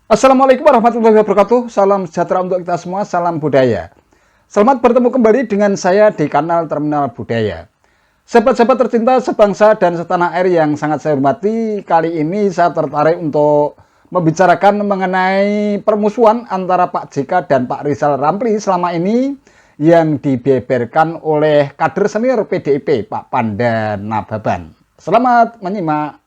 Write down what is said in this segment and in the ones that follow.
Assalamualaikum warahmatullahi wabarakatuh. Salam sejahtera untuk kita semua, salam budaya. Selamat bertemu kembali dengan saya di kanal Terminal Budaya. Sahabat-sahabat tercinta sebangsa dan setanah air yang sangat saya hormati, kali ini saya tertarik untuk membicarakan mengenai permusuhan antara Pak JK dan Pak Rizal Ramli selama ini yang dibeberkan oleh kader senior PDIP, Pak Panda Nababan. Selamat menyimak.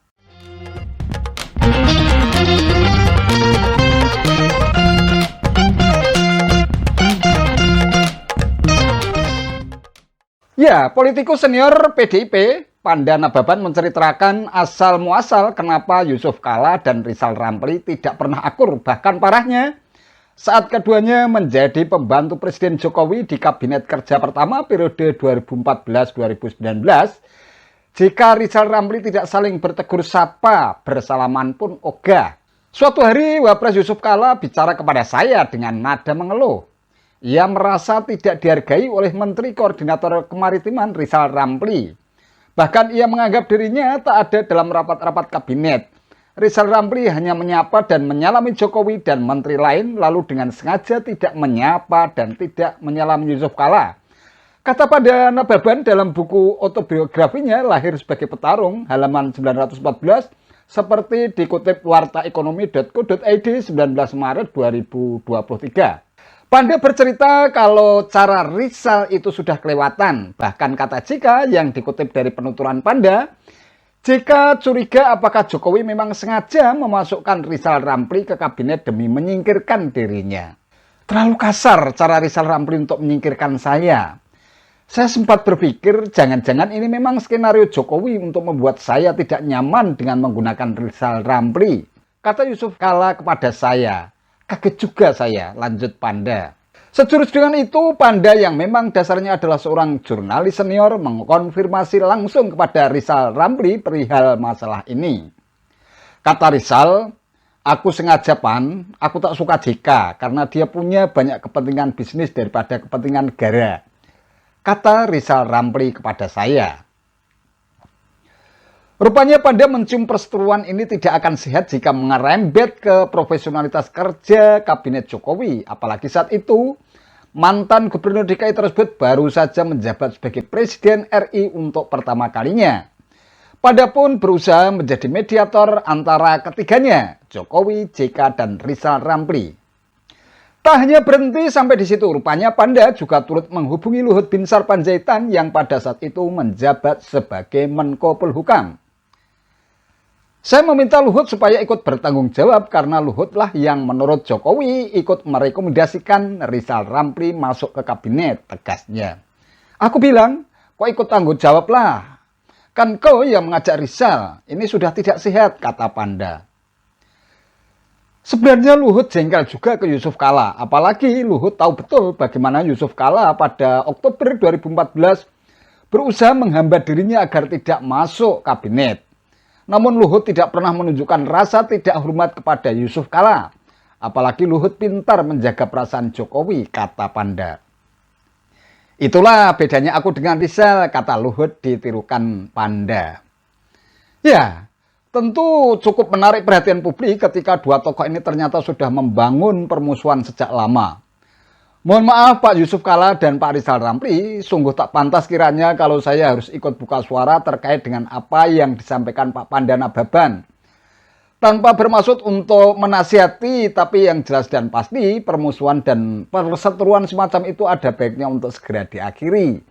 Ya, politikus senior PDIP, Panda Nababan menceritakan asal-muasal kenapa Yusuf Kalla dan Rizal Ramli tidak pernah akur. Bahkan parahnya, saat keduanya menjadi pembantu Presiden Jokowi di Kabinet Kerja pertama periode 2014-2019, jika Rizal Ramli tidak saling bertegur sapa, bersalaman pun ogah. Suatu hari, Wapres Yusuf Kalla bicara kepada saya dengan nada mengeluh. Ia merasa tidak dihargai oleh Menteri Koordinator Kemaritiman Rizal Ramli. Bahkan ia menganggap dirinya tak ada dalam rapat-rapat kabinet. Rizal Ramli hanya menyapa dan menyalami Jokowi dan menteri lain, lalu dengan sengaja tidak menyapa dan tidak menyalami Yusuf Kalla. Kata Panda Nababan dalam buku autobiografinya Lahir Sebagai Petarung, halaman 914, seperti dikutip wartaekonomi.co.id 19 Maret 2023. Panda bercerita kalau cara Rizal itu sudah kelewatan. Bahkan kata JK yang dikutip dari penuturan Panda, JK curiga apakah Jokowi memang sengaja memasukkan Rizal Ramli ke kabinet demi menyingkirkan dirinya. Terlalu kasar cara Rizal Ramli untuk menyingkirkan saya. Saya sempat berpikir jangan-jangan ini memang skenario Jokowi untuk membuat saya tidak nyaman dengan menggunakan Rizal Ramli. Kata Yusuf Kalla kepada saya. Kaget juga saya, lanjut Panda. Sejurus dengan itu, Panda yang memang dasarnya adalah seorang jurnalis senior mengkonfirmasi langsung kepada Rizal Ramli perihal masalah ini. Kata Rizal, aku sengaja aku tak suka JK karena dia punya banyak kepentingan bisnis daripada kepentingan negara. Kata Rizal Ramli kepada saya. Rupanya Panda mencium perseteruan ini tidak akan sehat jika mengerembet ke profesionalitas kerja Kabinet Jokowi. Apalagi saat itu, mantan Gubernur DKI tersebut baru saja menjabat sebagai Presiden RI untuk pertama kalinya. Panda pun berusaha menjadi mediator antara ketiganya, Jokowi, JK, dan Rizal Ramli. Tak hanya berhenti sampai di situ, rupanya Panda juga turut menghubungi Luhut Binsar Panjaitan yang pada saat itu menjabat sebagai Menko Polhukam. Saya meminta Luhut supaya ikut bertanggung jawab karena Luhutlah yang menurut Jokowi ikut merekomendasikan Rizal Ramli masuk ke kabinet, tegasnya. Aku bilang, kok ikut tanggung jawab lah? Kan kau yang mengajak Rizal, ini sudah tidak sehat, kata Panda. Sebenarnya Luhut jengkel juga ke Yusuf Kalla, apalagi Luhut tahu betul bagaimana Yusuf Kalla pada Oktober 2014 berusaha menghambat dirinya agar tidak masuk kabinet. Namun Luhut tidak pernah menunjukkan rasa tidak hormat kepada Yusuf Kalla. Apalagi Luhut pintar menjaga perasaan Jokowi, kata Panda. Itulah bedanya aku dengan Rizal, kata Luhut ditirukan Panda. Ya, tentu cukup menarik perhatian publik ketika dua tokoh ini ternyata sudah membangun permusuhan sejak lama. Mohon maaf Pak Yusuf Kalla dan Pak Rizal Ramli, sungguh tak pantas kiranya kalau saya harus ikut buka suara terkait dengan apa yang disampaikan Pak Panda Nababan. Tanpa bermaksud untuk menasihati, tapi yang jelas dan pasti permusuhan dan perseteruan semacam itu ada baiknya untuk segera diakhiri.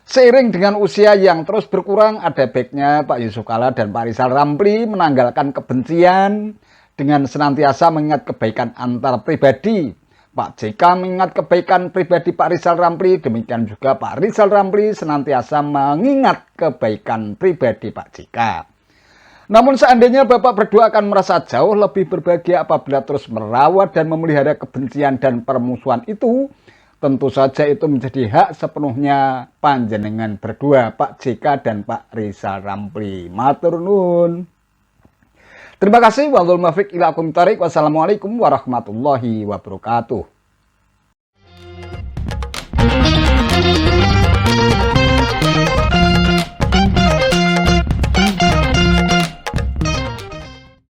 Seiring dengan usia yang terus berkurang, ada baiknya Pak Yusuf Kalla dan Pak Rizal Ramli menanggalkan kebencian dengan senantiasa mengingat kebaikan antar pribadi. Pak JK mengingat kebaikan pribadi Pak Rizal Ramli, demikian juga Pak Rizal Ramli senantiasa mengingat kebaikan pribadi Pak JK. Namun seandainya Bapak berdua akan merasa jauh lebih berbahagia apabila terus merawat dan memelihara kebencian dan permusuhan itu, tentu saja itu menjadi hak sepenuhnya panjenengan berdua, Pak JK dan Pak Rizal Ramli. Matur nuwun. Terima kasih. Wassalamualaikum warahmatullahi wabarakatuh.